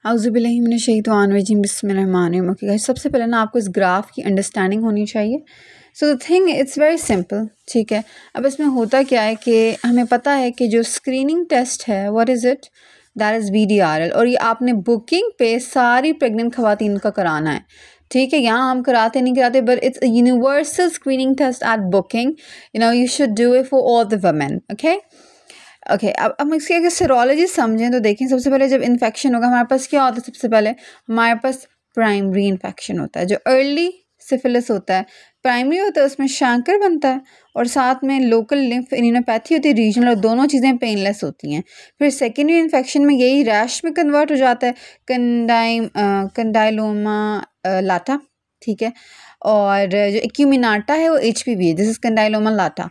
औज़ुबिल्लाहि मिनश्शैतानिर्रजीम बिस्मिल्लाहिर्रहमानिर्रहीम। Okay guys, सबसे पहले ना आपको इस ग्राफ की अंडरस्टैंडिंग होनी चाहिए। So the thing it's very simple, ठीक है। अब इसमें होता क्या है कि हमें पता है कि जो स्क्रीनिंग टेस्ट है what is it, that is VDRL, और ये आपने बुकिंग पे सारी प्रेग्नेंट ख़वातीन का कराना है, ठीक है। यहाँ हम कराते नहीं कराते, but it's a universal screening test at booking, you should do it for all the women, okay. Okay, अब हम इसकी अगर सीरोलॉजी समझें तो देखें, सबसे पहले जब इन्फेक्शन होगा हमारे पास क्या होता है, सबसे पहले हमारे पास प्राइमरी इन्फेक्शन होता है। जो अर्ली सिफिलिस होता है प्राइमरी होता है, उसमें शैंकर बनता है और साथ में लोकल लिम्फ इम्यूनोपैथी होती है रीजनल, और दोनों चीज़ें पेनलेस होती हैं। फिर सेकेंडरी इन्फेक्शन में यही रैश में कन्वर्ट हो जाता है, कंडाइलोमा लाटा, ठीक है। और जो एक्यूमिनाटा है वो HPV है, दिस इज़ कंडाइलोमा लाटा।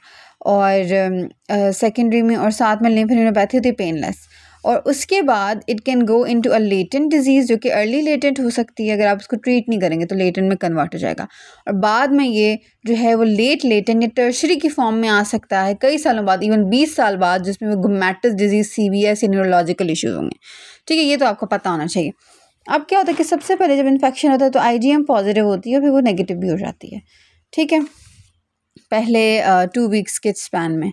और सेकेंडरी में और साथ में लिम्फेडिनोपैथी होती है पेनलेस। और उसके बाद it can go into a latent disease, जो कि अर्ली लेटेंट हो सकती है, अगर आप उसको ट्रीट नहीं करेंगे तो लेटेंट में कन्वर्ट हो जाएगा। और बाद में ये जो है वो लेट लेटेंट या टर्शरी की फॉर्म में आ सकता है कई सालों बाद, इवन 20 साल बाद, जिसमें वो गुमैटिस डिजीज़, CVS या न्यूरोलॉजिकल इश्यूज़ होंगे, ठीक है। ये तो आपको पता होना चाहिए। अब क्या होता है कि सबसे पहले जब इन्फेक्शन होता है तो IgM पॉजिटिव होती है, फिर वो नेगेटिव भी हो जाती है, ठीक है। पहले 2 वीक्स के स्पैन में,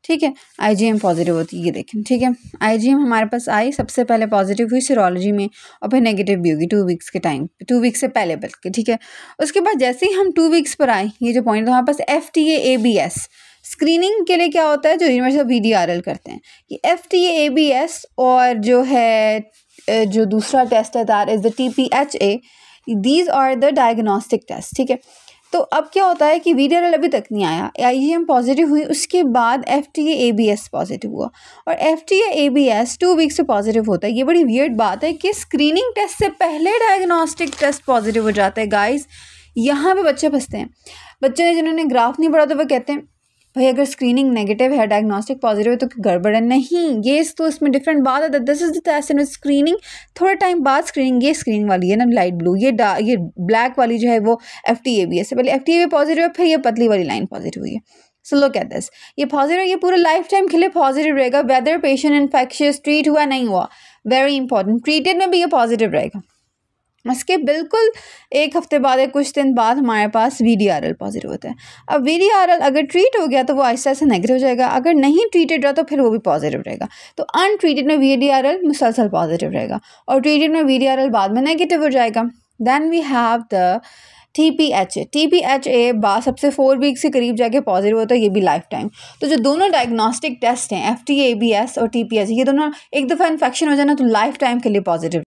ठीक है, IgM पॉजिटिव होती है, ये देखें, ठीक है। IgM हमारे पास आई, सबसे पहले पॉजिटिव हुई सीरोलॉजी में, और फिर नेगेटिव भी होगी 2 वीक्स के टाइम, 2 वीक्स से पहले बल्कि, ठीक है। उसके बाद जैसे ही हम 2 वीक्स पर आए, ये जो पॉइंट, तो हमारे पास FTA ABS स्क्रीनिंग के लिए क्या होता है, जो यूनिवर्सल VDRL करते हैं, ये FTA ABS, और जो है जो दूसरा टेस्ट है that is the TPHA, these are the diagnostic test, ठीक है। तो अब क्या होता है कि VDRL अभी तक नहीं आया, IgM पॉजिटिव हुई, उसके बाद FTA ABS पॉजिटिव हुआ, और FTA ABS 2 वीक्स से पॉजिटिव होता है। ये बड़ी वियर्ड बात है कि स्क्रीनिंग टेस्ट से पहले डायग्नोस्टिक टेस्ट पॉजिटिव हो जाता है गाइस। यहाँ पे बच्चे फंसते हैं, बच्चे ने जिन्होंने ग्राफ नहीं पढ़ा तो वो कहते हैं भाई अगर स्क्रीनिंग नेगेटिव है, डायग्नोस्टिक पॉजिटिव है, तो गड़बड़ है। नहीं, ये तो इसमें डिफरेंट बात है, this is the test and screening थोड़े टाइम बाद स्क्रीनिंग, ये स्क्रीनिंग वाली है ना लाइट ब्लू, ये ब्लैक वाली जो है वो FTA ABS है, पहले FTA पॉजिटिव है, फिर ये पतली वाली लाइन पॉजिटिव हुई है। सो लुक एट दिस, ये पॉजिटिव, ये पूरा लाइफ टाइम के लिए पॉजिटिव रहेगा, वेदर पेशेंट इन्फेक्शियस ट्रीट हुआ नहीं हुआ, वेरी इंपॉर्टेंट, ट्रीटेड में भी ये पॉजिटिव रहेगा। इसके बिल्कुल 1 हफ्ते बाद या कुछ दिन बाद हमारे पास VDRL पॉजिटिव होता है। अब VDRL अगर ट्रीट हो गया तो वो आहिस्ता आहिस्ता नेगेटिव हो जाएगा, अगर नहीं ट्रीटेड रहा तो फिर वो भी पॉजिटिव रहेगा। तो अनट्रीटेड में VDRL मुसलसल पॉजिटिव रहेगा, और ट्रीटेड में VDRL बाद में नेगेटिव हो जाएगा। Then we have the TPHA सबसे 4 वीक से करीब जाके पॉजिटिव होता है, ये भी लाइफ टाइम। तो जो दोनों डायग्नोस्टिक टेस्ट हैं FTA ABS और TPHA, ये दोनों एक दफ़ा इन्फेक्शन हो जाए ना तो लाइफ टाइम के लिए पॉजिटिव